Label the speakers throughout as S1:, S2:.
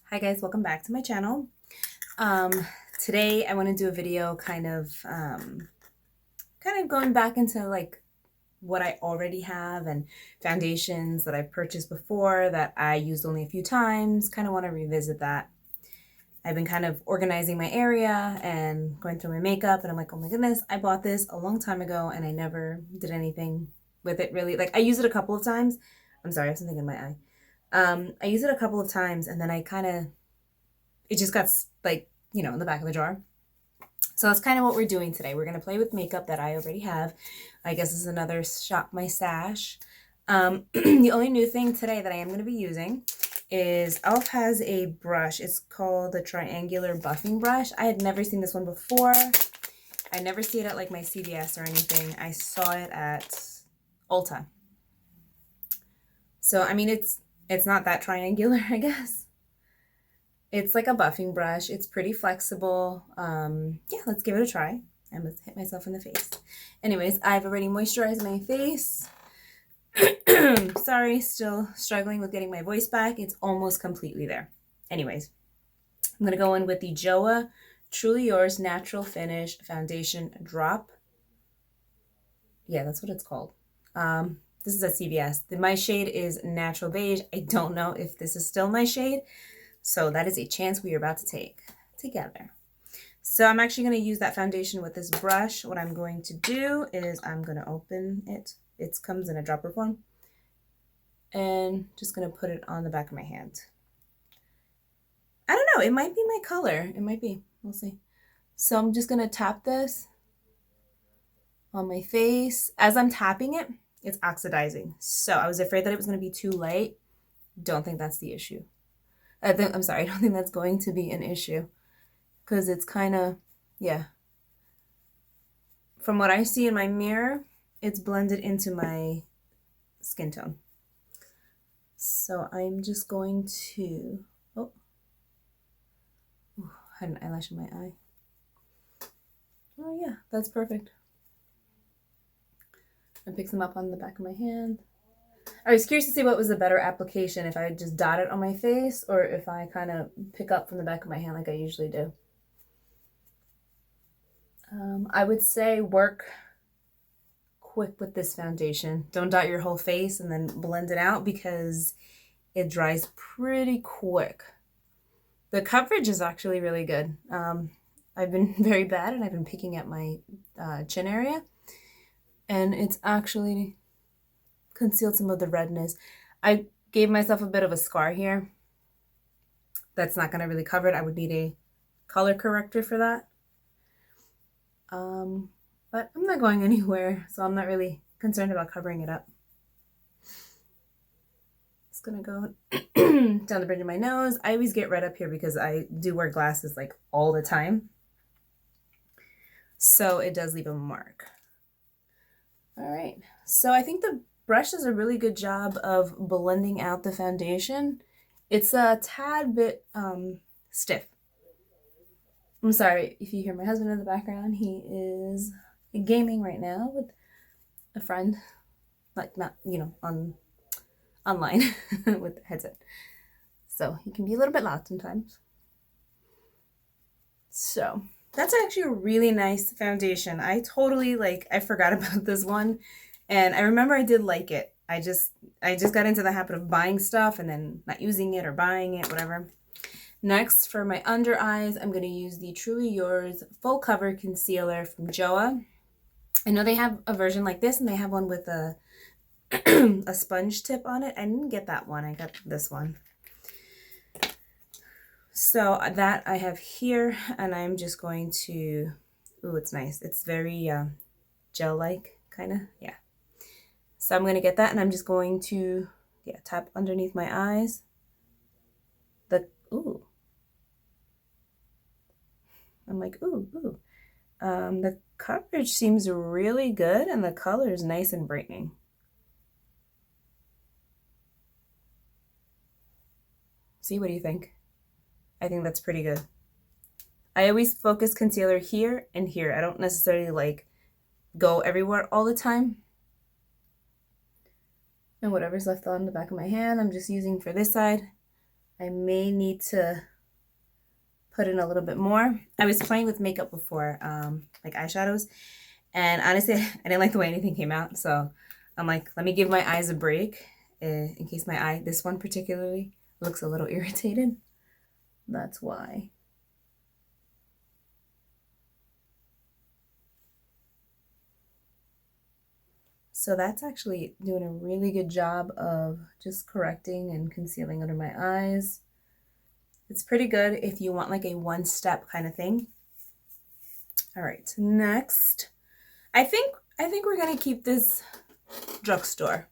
S1: Hi guys, welcome back to my channel. Today I want to do a video kind of going back into like what I already have and foundations that I've purchased before that I used only a few times. Kind of want to revisit that. I've been kind of organizing my area and going through my makeup, and I'm like, oh my goodness, I bought this a long time ago and I never did anything with it really. Like I used it a couple of times. I'm sorry, I have something in my eye. I used it a couple of times and then it just got like, in the back of the jar. So that's kind of what we're doing today. We're going to play with makeup that I already have. I guess this is another Shop My Stash. The only new thing today that I am going to be using is e.l.f. has a brush. It's called the triangular buffing brush. I had never seen this one before. I never see it at like my CVS or anything. I saw it at Ulta. So, I mean, it's not that triangular, I guess. It's like a buffing brush. It's pretty flexible. Yeah, let's give it a try. I must hit myself in the face. Anyways, I've already moisturized my face. Sorry, still struggling with getting my voice back. It's almost completely there. Anyways, I'm going to go in with the Joah Truly Yours Natural Finish Foundation Drop. Yeah, that's what it's called. This is at CVS. My shade is Natural Beige. I don't know if this is still my shade. So that is a chance we are about to take together. So I'm actually going to use that foundation with this brush. What I'm going to do is I'm going to open it. It comes in a dropper form. And just going to put it on the back of my hand. I don't know. It might be my color. It might be. We'll see. So I'm just going to tap this on my face. As I'm tapping it, it's oxidizing. So I was afraid that it was going to be too light. Don't think that's the issue. I'm sorry, I don't think that's going to be an issue because it's kind of, yeah. From what I see in my mirror, it's blended into my skin tone. So I'm just going to, oh, I had an eyelash in my eye. Oh yeah, that's perfect. I pick them up on the back of my hand. I was curious to see what was a better application, if I just dot it on my face or if I kind of pick up from the back of my hand like I usually do. I would say work quick with this foundation. Don't dot your whole face and then blend it out because it dries pretty quick. The coverage is actually really good. I've been very bad and I've been picking at my chin area, and it's actually concealed some of the redness. I gave myself a bit of a scar here. That's not going to really cover it. I would need a color corrector for that. But I'm not going anywhere, so I'm not really concerned about covering it up. It's going to go down the bridge of my nose. I always get red up here because I do wear glasses like all the time. So it does leave a mark. All right. So I think the brush does a really good job of blending out the foundation. It's a tad bit stiff. I'm sorry if you hear my husband in the background. He is gaming right now with a friend, like not, online with the headset. So he can be a little bit loud sometimes. So that's actually a really nice foundation. I forgot about this one. And I remember I did like it. I just got into the habit of buying stuff and then not using it or buying it, whatever. Next, for my under eyes, I'm going to use the Truly Yours Full Cover Concealer from Joah. I know they have a version like this, and they have one with a a sponge tip on it. I didn't get that one. I got this one. So that I have here, and I'm just going to, ooh, it's nice. It's very gel-like, kind of, yeah. So I'm going to get that, and I'm just going to, tap underneath my eyes. Ooh. I'm like, ooh, ooh. The coverage seems really good, and the color is nice and brightening. See, what do you think? I think that's pretty good. I always focus concealer here and here. I don't necessarily go everywhere all the time. And whatever's left on the back of my hand, I'm just using for this side. I may need to put in a little bit more. I was playing with makeup before, like eyeshadows, and honestly, I didn't like the way anything came out, so I'm like, let me give my eyes a break in case my eye, this one particularly, looks a little irritated. That's why. So that's actually doing a really good job of just correcting and concealing under my eyes. It's pretty good if you want like a one-step kind of thing. All right, next, I think we're gonna keep this Drugstore.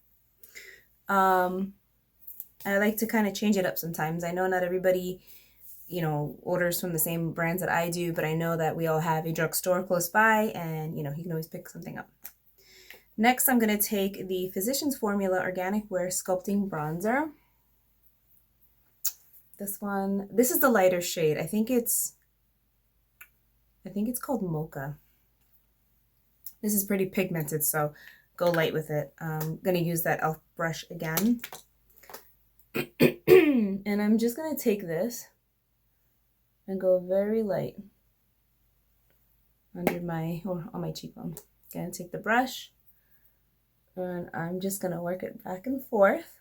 S1: I like to kind of change it up sometimes. I know not everybody, you know, orders from the same brands that I do, but I know that we all have a drugstore close by, and you know, you can always pick something up. Next, I'm going to take the Physicians Formula Organic Wear Sculpting Bronzer. This one, this is the lighter shade. I think it's called Mocha. This is pretty pigmented, so go light with it. I'm going to use that e.l.f. brush again. And I'm just going to take this and go very light under my, or on my cheekbone. Gonna take the brush and I'm just gonna work it back and forth.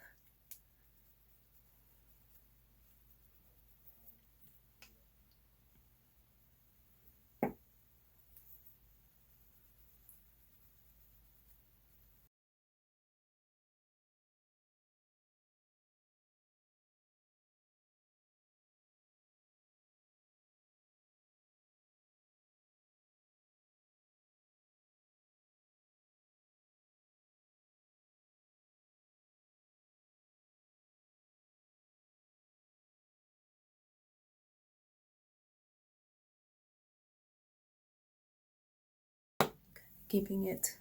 S1: Keeping it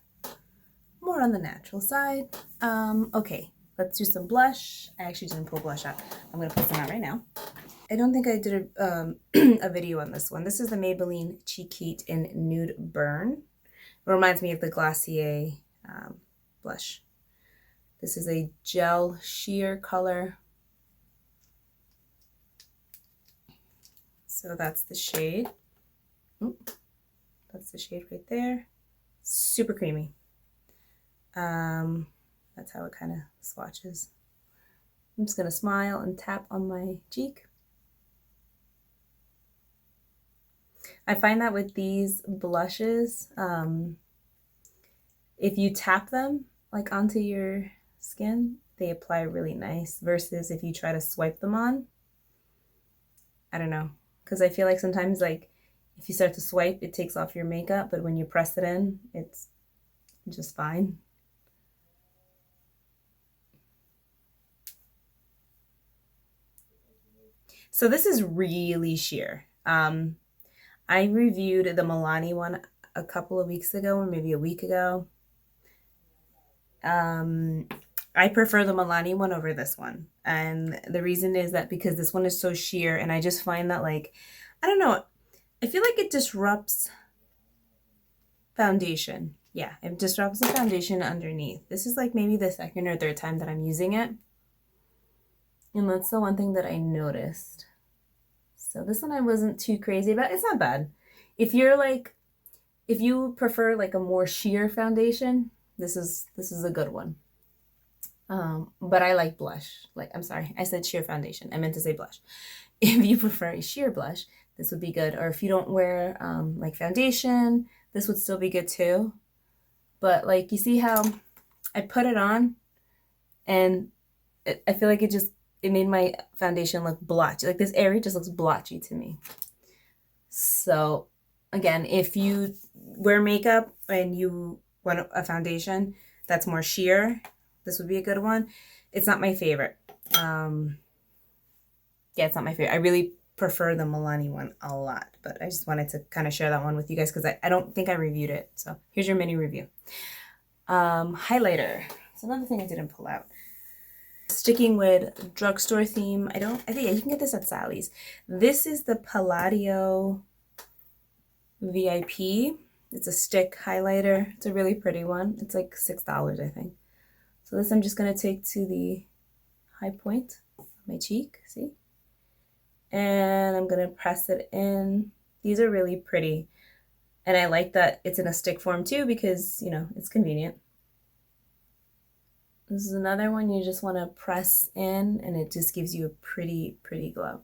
S1: more on the natural side. Okay, let's do some blush. I actually didn't pull blush out. I'm gonna put some out right now. I don't think I did a video on this one. This is the Maybelline Cheekheat in Nude Burn. It reminds me of the Glossier blush. This is a gel sheer color. So that's the shade. Oop, that's the shade right there. Super creamy. That's how it kind of swatches. I'm just gonna smile and tap on my cheek. I find that with these blushes, if you tap them like onto your skin, they apply really nice, versus if you try to swipe them on. I don't know, because I feel like sometimes like if you start to swipe, it takes off your makeup, but when you press it in, it's just fine. So this is really sheer. I reviewed the Milani one a couple of weeks ago, or maybe a week ago. I prefer the Milani one over this one. And the reason is that because this one is so sheer, and I just find that, like, I don't know, I feel like it disrupts foundation. Yeah, it disrupts the foundation underneath. This is like maybe the second or third time that I'm using it. And that's the one thing that I noticed. So this one I wasn't too crazy about. It's not bad. If you're like, if you prefer like a more sheer foundation, this is a good one. But I like blush. Like, I'm sorry, I said sheer foundation. I meant to say blush. If you prefer a sheer blush, this would be good. Or if you don't wear like foundation, this would still be good too. But like, you see how I put it on and I feel like it made my foundation look blotchy. Like this area just looks blotchy to me. So again, if you wear makeup and you want a foundation that's more sheer, this would be a good one. It's not my favorite. Yeah, it's not my favorite. I really prefer the Milani one a lot, but I just wanted to kind of share that one with you guys because I don't think I reviewed it. So here's your mini review. Highlighter. It's another thing I didn't pull out. Sticking with drugstore theme, I think, yeah, you can get this at Sally's. This is the Palladio VIP. It's a stick highlighter. It's a really pretty one. It's like $6, I think. So this I'm just going to take to the high point of my cheek, see? And I'm gonna press it in. These are really pretty. And I like that it's in a stick form too because, you know, it's convenient. This is another one you just want to press in and it just gives you a pretty, pretty glow.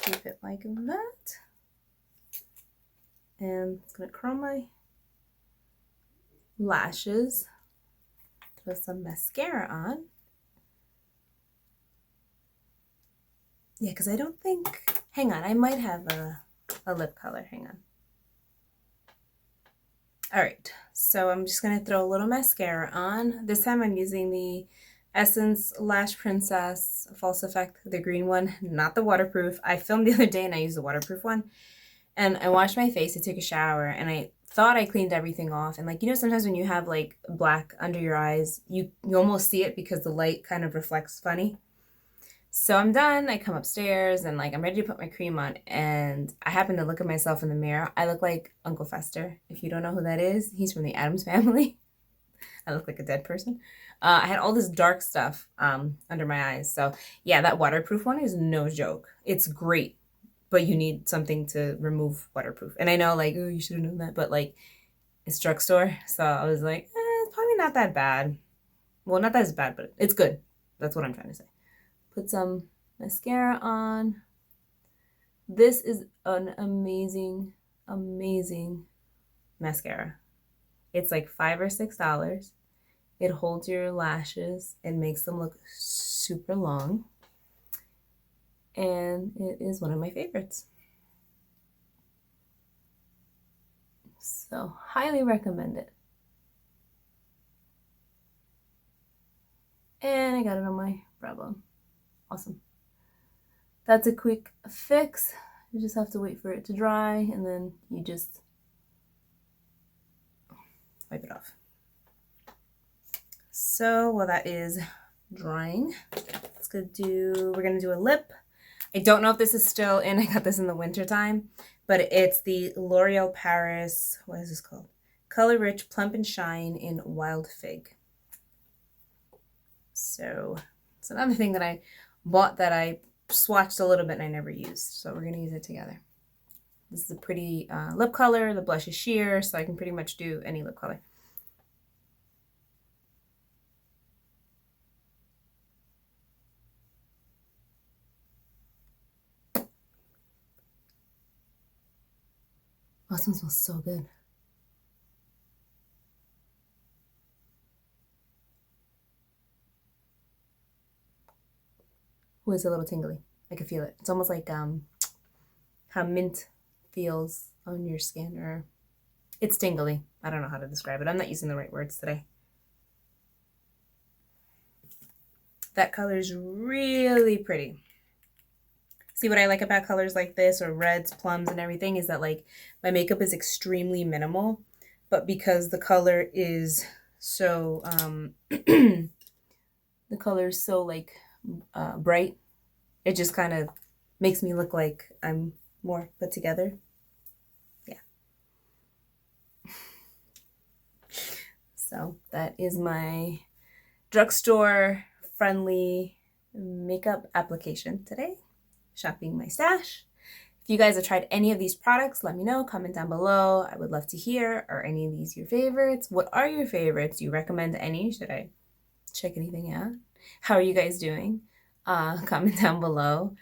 S1: Keep it like that. And it's gonna curl my lashes. Put some mascara on. Yeah, because I don't think, hang on, I might have a lip color, hang on. All right, so I'm just gonna throw a little mascara on. This time I'm using the Essence Lash Princess False Effect, the green one, not the waterproof. I filmed the other day and I used the waterproof one. And I washed my face, I took a shower, and I thought I cleaned everything off. And like, you know, sometimes when you have like black under your eyes, you almost see it because the light kind of reflects funny. So I'm done. I come upstairs and like I'm ready to put my cream on. And I happen to look at myself in the mirror. I look like Uncle Fester. If you don't know who that is, he's from the Addams Family. I look like a dead person. I had all this dark stuff under my eyes. So yeah, that waterproof one is no joke. It's great. But you need something to remove waterproof. And I know, like, oh, you should have known that, but like, it's drugstore. So I was like, it's probably not that bad. Well, not that as bad, but it's good. That's what I'm trying to say. Put some mascara on. This is an amazing, amazing mascara. It's like $5 or $6. It holds your lashes and makes them look super long. And it is one of my favorites. So highly recommend it. And I got it on my brow bone. Awesome. That's a quick fix. You just have to wait for it to dry and then you just wipe it off. So while that is drying, we're gonna do a lip. I don't know if this is still in, I got this in the winter time, but it's the L'Oreal Paris, what is this called? Color Rich Plump and Shine in Wild Fig. So it's another thing that I bought that I swatched a little bit and I never used. So we're gonna use it together. This is a pretty lip color. The blush is sheer, so I can pretty much do any lip color. Oh, this one smells so good. Oh, it's a little tingly. I can feel it. It's almost like how mint feels on your skin, or it's tingly. I don't know how to describe it. I'm not using the right words today. That color is really pretty. See, what I like about colors like this or reds, plums, and everything is that like my makeup is extremely minimal, but because the color is so the color is so like bright, it just kind of makes me look like I'm more put together. Yeah. So that is my drugstore friendly makeup application today. Shopping my stash. If you guys have tried any of these products, let me know. Comment down below. I would love to hear. Are any of these your favorites? What are your favorites? Do you recommend any? Should I check anything out? How are you guys doing? Comment down below.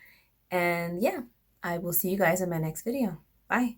S1: And yeah, I will see you guys in my next video. Bye.